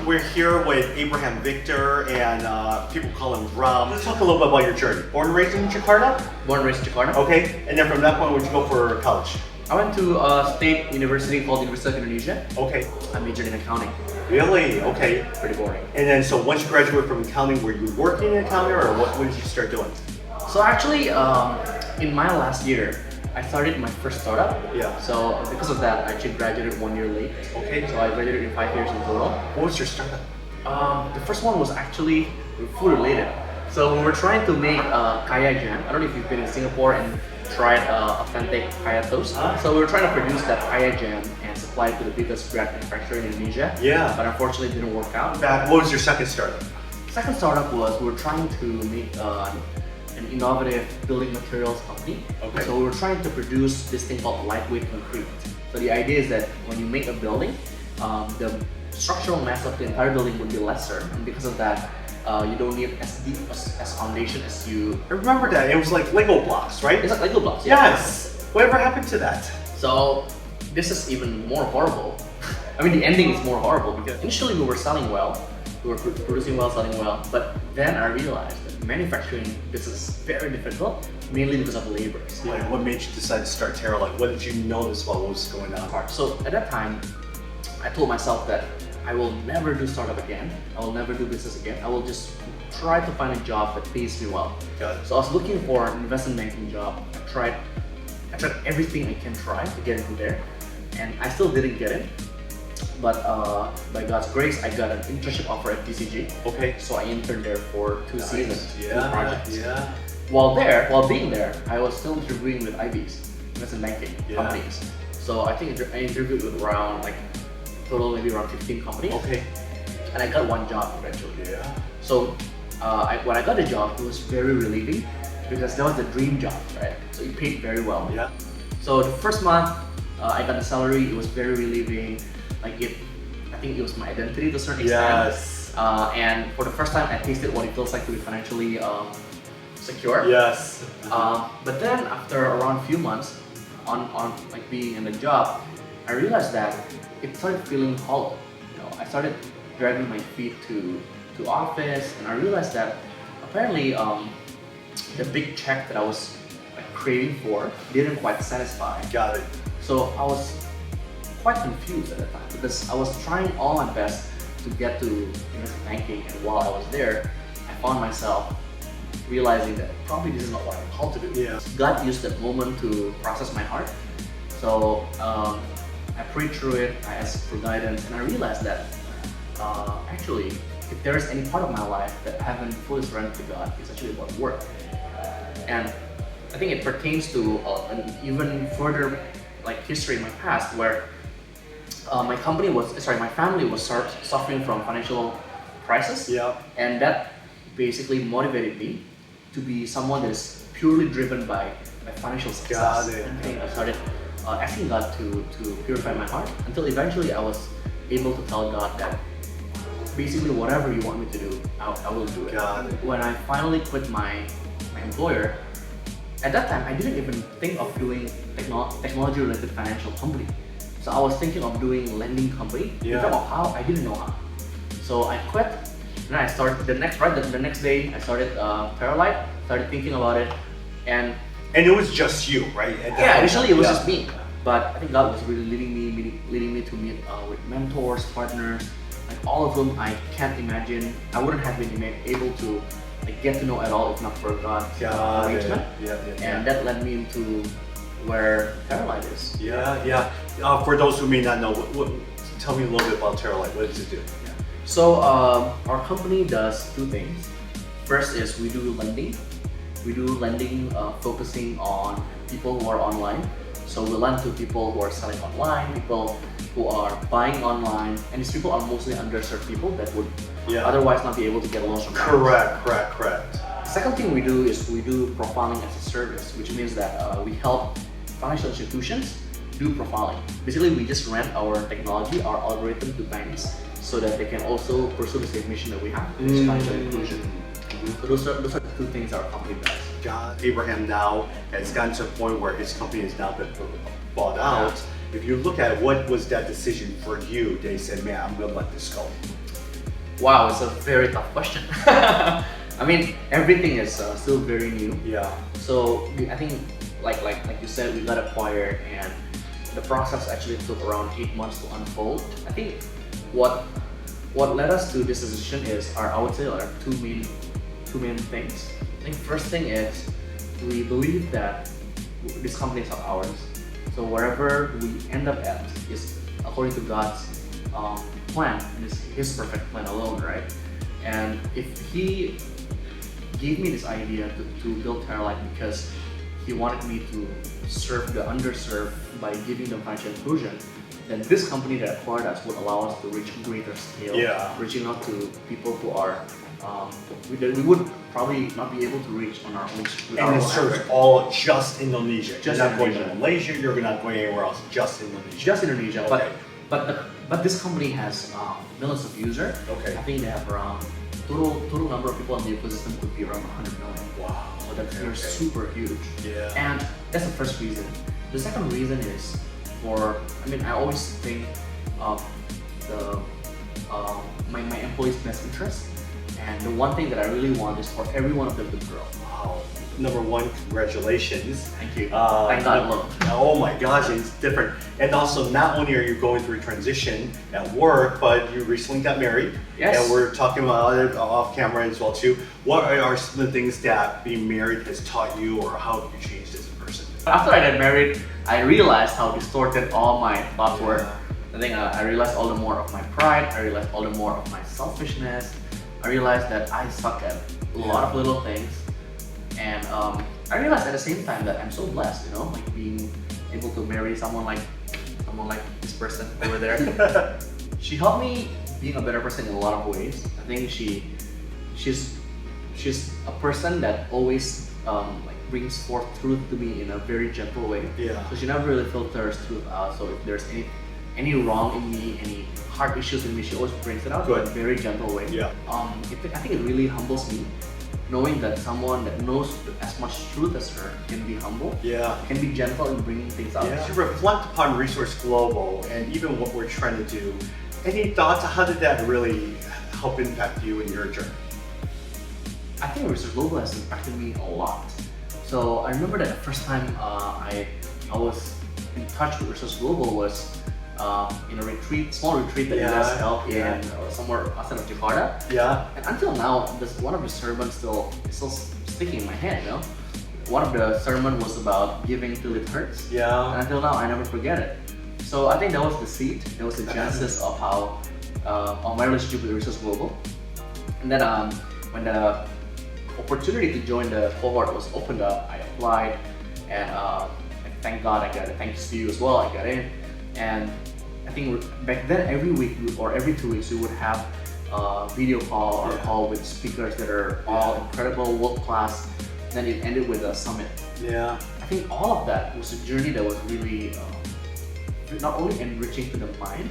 We're here with Abraham Victor, and people call him Bram. Let's talk a little bit about your journey. Born and raised in Jakarta? Born and raised in Jakarta. Okay, and then from that point, where'd you go for college? I went to a state university called University of Indonesia. Okay. I majored in accounting. Really? Okay. Pretty boring. And then, so once you graduated from accounting, were you working in accounting, or what did you start doing? So actually, in my last year, I started my first startup. Yeah. So because of that, I actually graduated 1 year late. Okay. So I graduated in 5 years in total. What was your startup? The first one was actually food related. So we were trying to make kaya jam. I don't know if you've been in Singapore and tried authentic kaya toast. So we were trying to produce that kaya jam and supply it to the biggest bread manufacturer in Indonesia. Yeah. But unfortunately, it didn't work out. What was your second startup? Second startup was we were trying to make an innovative building materials company. Okay. So we were trying to produce this thing called lightweight concrete. So the idea is that when you make a building, the structural mass of the entire building would be lesser, and because of that, you don't need as deep as foundation as you. I remember that. It was like Lego blocks, right? It's like Lego blocks. Yes. Whatever happened to that? So this is even more horrible. I mean, the ending is more horrible because initially we were selling well, we were producing well, selling well, but then I realized that manufacturing business is very difficult, mainly because of labor. Like, what made you decide to start Terra? Like, what did you notice what was going on? So at that time, I told myself that I will never do startup again. I will never do business again. I will just try to find a job that pays me well. Got it. So I was looking for an investment banking job. I tried everything I can try to get into there, and I still didn't get it. But by God's grace, I got an internship offer at TCG. Okay. So I interned there for 2 seasons, 2 projects. Yeah. While being there, I was still interviewing with IBs, investment banking companies. So I think I interviewed with around maybe around 15 companies. Okay. And I got one job eventually. Yeah. So when I got the job, it was very relieving because that was the dream job, right? So it paid very well. Yeah. So the first month, I got the salary. It was very relieving. I think it was my identity to a certain extent. Yes. And for the first time, I tasted what it feels like to be financially secure. Yes. But then after around a few months on being in the job, I realized that it started feeling hollow. I started dragging my feet to office, and I realized that apparently the big check that I was craving for didn't quite satisfy. Got it. So I was quite confused at the time because I was trying all my best to get to investment banking, and while I was there, I found myself realizing that probably this is not what I'm called to do. Yeah. God used that moment to process my heart. So I prayed through it, I asked for guidance, and I realized that actually, if there is any part of my life that I haven't fully surrendered to God, it's actually about work. And I think it pertains to an even further history in my past where my family was suffering from financial crisis. Yeah. And that basically motivated me to be someone that is purely driven by financial success. Got it. And I think I started asking God to purify my heart until eventually I was able to tell God that basically whatever you want me to do, I will do it. Got it. When I finally quit my employer, at that time I didn't even think of doing technology related financial company. So I was thinking of doing lending company. Yeah. In terms of how, I didn't know how. So I quit, and I started the next day I started Terralight, started thinking about it, and it was just you, right? Initially it was just me, but I think God was really leading me to meet with mentors, partners, all of whom I can't imagine. I wouldn't have been able to get to know at all if not for God's arrangement. And that led me into where Terralight is. Yeah. For those who may not know, tell me a little bit about Terralight. What does it do? Yeah. So our company does 2 things. First is we do lending. We do lending focusing on people who are online. So we lend to people who are selling online, people who are buying online, and these people are mostly underserved people that would otherwise not be able to get loans from banks. Correct. The second thing we do is we do profiling as a service, which means that we help financial institutions do profiling. Basically, we just rent our technology, our algorithm to banks so that they can also pursue the same mission that we have, which is financial inclusion. So those are the 2 things our company does. Abraham now has gotten to a point where his company has now been bought out, if you look at what was that decision for you, they said, man, I'm gonna let this go. Wow, it's a very tough question. I mean, everything is still very new. Yeah. So I think, like you said, we got acquired, and the process actually took around 8 months to unfold. I think what led us to this decision is I would say are two main things. I think first thing is we believe that these companies are ours. So wherever we end up at is according to God's plan, and it's His perfect plan alone, right? And if He gave me this idea to build Terralight because He wanted me to serve the underserved by giving them financial inclusion, then this company that acquired us would allow us to reach a greater scale, reaching out to people who are we would probably not be able to reach on our own. And it serves all just Indonesia. Just you're not going Indonesia. to Malaysia. You're not going anywhere else. Just Indonesia. Just Indonesia, Okay. but this company has millions of users. Okay. I think they have around total number of people in the ecosystem could be around 100 million. Wow. So they're Okay. super huge. Yeah. And that's the first reason. The second reason is I always think of my employees' best interest. And the one thing that I really want is for every one of them to grow. Wow. Number one, congratulations. Thank you. Thank God. Look. Oh my gosh, it's different. And also, not only are you going through a transition at work, but you recently got married. Yes. And we're talking about it off camera as well too. What are some of the things that being married has taught you, or how have you changed as a person? After I got married, I realized how distorted all my thoughts were. I think I realized all the more of my pride. I realized all the more of my selfishness. I realized that I suck at a lot of little things, and I realized at the same time that I'm so blessed, like being able to marry someone like this person over there. She helped me being a better person in a lot of ways. I think she's a person that always brings forth truth to me in a very gentle way. Yeah. So she never really filters truth out. So if there's any wrong in me, any hard issues in me, she always brings it out in a very gentle way. Yeah. I think it really humbles me, knowing that someone that knows as much truth as her can be humble, can be gentle in bringing things out. As you reflect upon Resource Global and even what we're trying to do, any thoughts? How did that really help impact you in your journey? I think Resource Global has impacted me a lot. So I remember that the first time I was in touch with Resource Global was in a small retreat that you guys held in somewhere outside of Jakarta. Yeah. And until now, one of the sermons is still sticking in my head. One of the sermon was about giving till it hurts. Yeah. And until now, I never forget it. So I think that was the seed. That was the genesis of how of my relationship with Resource Global. And then when the opportunity to join the cohort was opened up, I applied, and thank God I got it. Thanks to you as well, I got in. And I think back then, every week or every 2 weeks, we would have a video call or a call with speakers that are all incredible, world class. Then it ended with a summit. Yeah. I think all of that was a journey that was really not only enriching to the mind,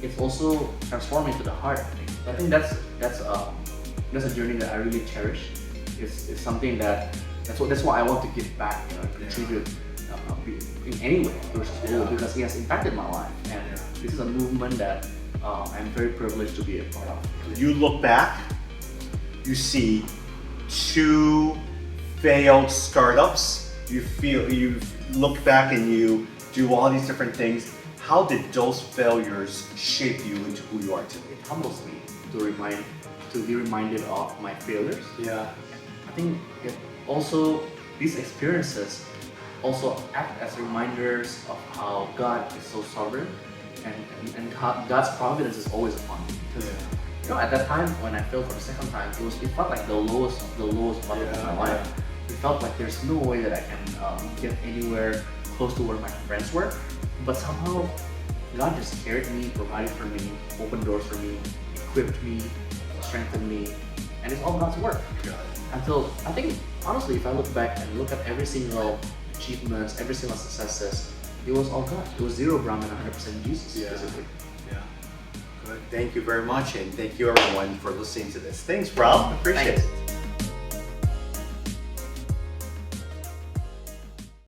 it's also transforming to the heart. I think that's a journey that I really cherish. It's something that's why I want to give back, contribute in any way because it has impacted my life, and this is a movement that I'm very privileged to be a part of. You look back, you see 2 failed startups. You look back and you do all these different things. How did those failures shape you into who you are today? It humbles me to be reminded of my failures. Yeah. I think also these experiences also act as reminders of how God is so sovereign, and God's providence is always upon me. Because at that time when I failed for the second time, it felt like the lowest of the lowest part of my life. It felt like there's no way that I can get anywhere close to where my friends were. But somehow God just carried me, provided for me, opened doors for me, equipped me, strengthened me, and it's all God's work. Until I think honestly, if I look back and look at every single achievements, every single successes, it was all God. It was 0 Bram and 100% Jesus, basically. Yeah. Good. Thank you very much, and thank you everyone for listening to this. Thanks, Bram. Appreciate it.